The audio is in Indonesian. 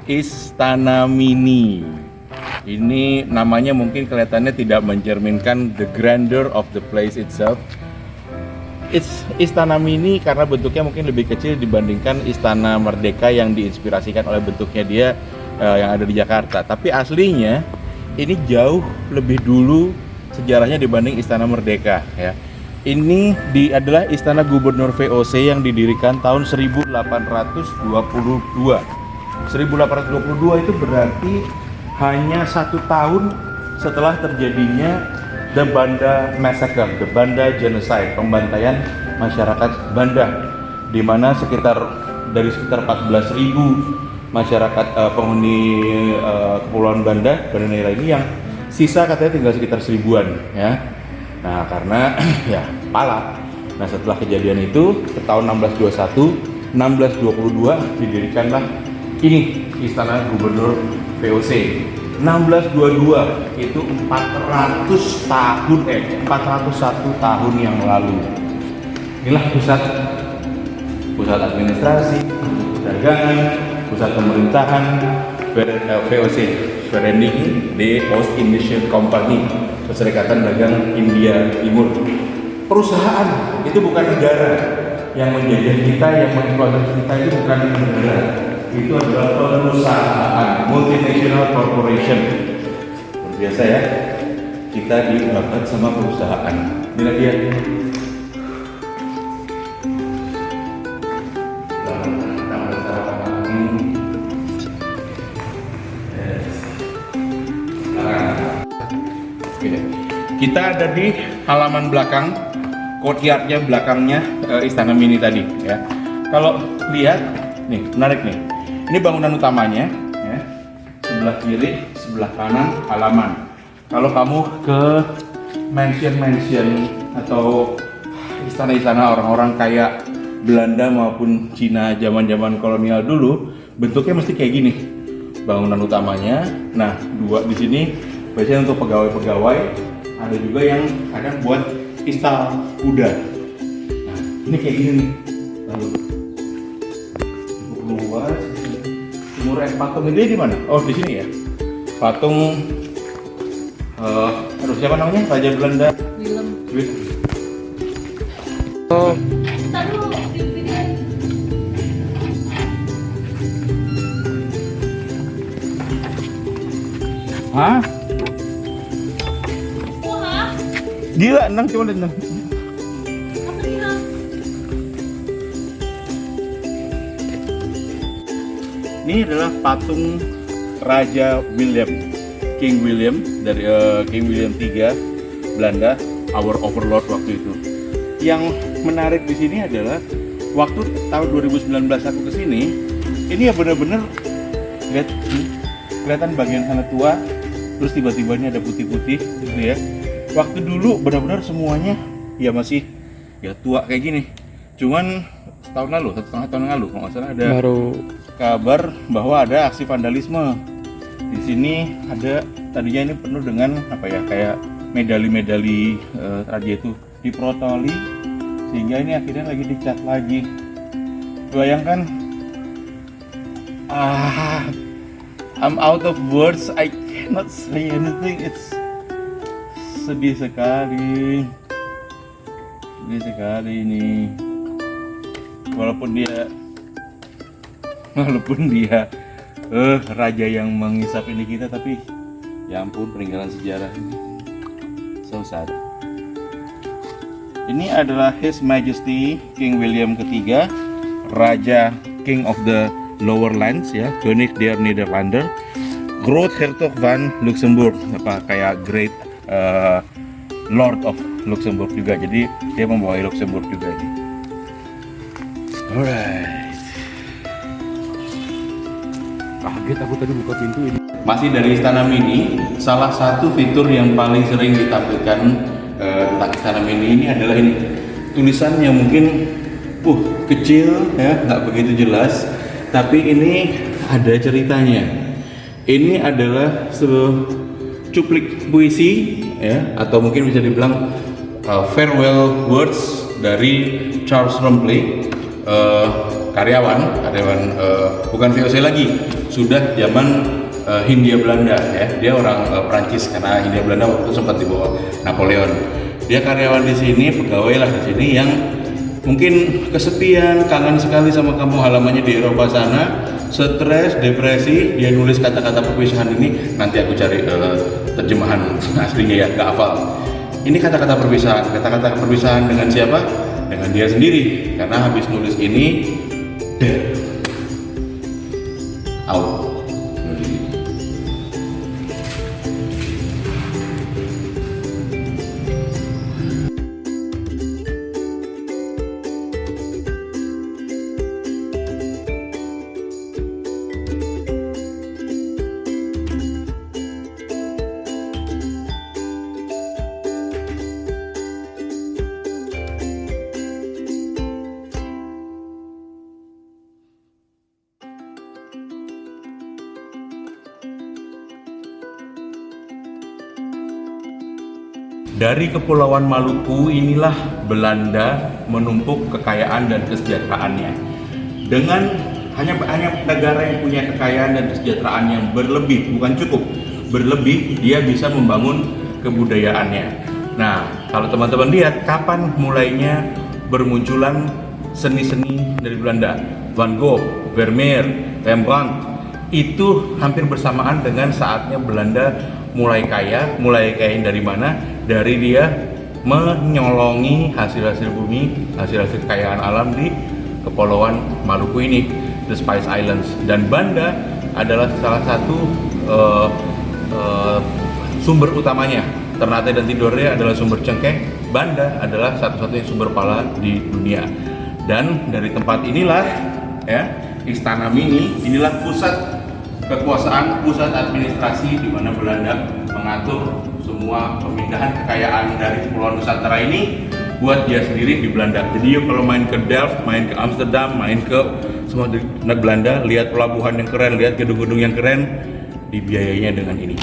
Istana Mini. Ini namanya mungkin kelihatannya tidak mencerminkan the grandeur of the place itself. Istana Mini karena bentuknya mungkin lebih kecil dibandingkan Istana Merdeka yang diinspirasikan oleh bentuknya dia yang ada di Jakarta. Tapi aslinya ini jauh lebih dulu sejarahnya dibanding Istana Merdeka ya. Ini adalah Istana Gubernur VOC yang didirikan tahun 1822. 1822 itu berarti hanya 1 tahun setelah terjadinya The Banda Massacre, The Banda Genocide, pembantaian masyarakat Banda, di mana dari sekitar 14.000 masyarakat penghuni Kepulauan Banda daerah ini yang sisa katanya tinggal sekitar 1000-an ya. Nah karena ya pala. Nah setelah kejadian itu ke tahun 1621, 1622 didirikanlah ini Istana Gubernur VOC. 1622 itu 401 tahun yang lalu. Inilah pusat administrasi, perdagangan, pusat pemerintahan VOC, Vereniging de Oost-Indische Compagnie, Perserikatan Dagang India Timur. Perusahaan itu bukan negara yang menjajah kita, yang mengeksploitasi kita itu bukan negara. Itu adalah perusahaan, multinational corporation. Biasa ya, kita diibaratkan sama perusahaan. Inilah dia. Kita ada di halaman belakang, courtyardnya belakangnya Istana Mini tadi ya. Kalau lihat nih, menarik nih. Ini bangunan utamanya, ya. Sebelah kiri, sebelah kanan halaman. Kalau kamu ke mansion atau istana-istana orang-orang kayak Belanda maupun Cina zaman-zaman kolonial dulu, bentuknya mesti kayak gini. Bangunan utamanya, nah 2 di sini biasanya untuk pegawai-pegawai, ada juga yang kadang buat istal kuda. Nah, ini kayak gini nih. Lalu keluar. Umur patung ini di mana? Oh di sini ya. Patung aduh siapa namanya? Raja Belanda. Willem. Oh. Hah? Gila, nang coba lihat nang. Ini adalah patung Raja William, King William dari King William III Belanda, our overlord waktu itu. Yang menarik di sini adalah waktu tahun 2019 aku kesini, ini ya benar-benar lihat kelihatan bagian sana tua, terus tiba-tiba ini ada putih-putih gitu ya. Waktu dulu benar-benar semuanya ya masih ya tua kayak gini. Cuman setahun lalu, 1,5 tahun lalu kalau nggak salah ada baru kabar bahwa ada aksi vandalisme. Di sini ada tadinya ini penuh dengan apa ya kayak medali-medali raja itu diprotoli sehingga ini akhirnya lagi dicat lagi. Bayangkan, I'm out of words, I cannot say anything. It's sedih sekali ini. Walaupun dia raja yang mengisap ini kita, tapi ya ampun peninggalan sejarah ini so sad. Ini adalah His Majesty King William III, Raja King of the Lower Lands ya, Koning der Nederlander, Groot Hertog van Luxemburg, apa kayak Great Lord of Luxembourg juga. Jadi dia membawahi Luxembourg juga ini. Alright. Kaget aku tadi buka pintu ini. Masih dari Istana Mini, salah satu fitur yang paling sering ditampilkan tentang Istana Mini ini adalah ini. Tulisannya mungkin kecil ya, nggak begitu jelas, tapi ini ada ceritanya. Ini adalah cuplik puisi ya, atau mungkin bisa dibilang farewell words dari Charles Rumpley, karyawan bukan VOC lagi, sudah zaman Hindia Belanda ya. Dia orang Prancis karena Hindia Belanda waktu itu sempat dibawa Napoleon. Dia karyawan di sini, pegawai lah di sini yang mungkin kesepian, kangen sekali sama kampung halamannya di Eropa sana, stres, depresi. Dia nulis kata-kata perpisahan ini, nanti aku cari terjemahan aslinya ya, gak hafal. Ini kata-kata perpisahan dengan siapa? Dengan dia sendiri, karena habis nulis ini dead out. Dari Kepulauan Maluku inilah Belanda menumpuk kekayaan dan kesejahteraannya. Dengan hanya negara yang punya kekayaan dan kesejahteraan yang berlebih, bukan cukup, berlebih, dia bisa membangun kebudayaannya. Nah, kalau teman-teman lihat kapan mulainya bermunculan seni-seni dari Belanda, Van Gogh, Vermeer, Rembrandt, itu hampir bersamaan dengan saatnya Belanda mulai kaya dari mana? Dari dia menyolongi hasil-hasil bumi, hasil-hasil kekayaan alam di Kepulauan Maluku ini, the Spice Islands. Dan Banda adalah salah satu sumber utamanya. Ternate dan Tidore adalah sumber cengkeh, Banda adalah satu-satunya sumber pala di dunia. Dan dari tempat inilah ya, Istana Mini, inilah pusat kekuasaan, pusat administrasi di mana Belanda mengatur semua pemindahan kekayaan dari Kepulauan Nusantara ini buat dia sendiri di Belanda. Jadi yuk kalau main ke Delft, main ke Amsterdam, main ke semua di Belanda, lihat pelabuhan yang keren, lihat gedung-gedung yang keren, dibiayainya dengan ini.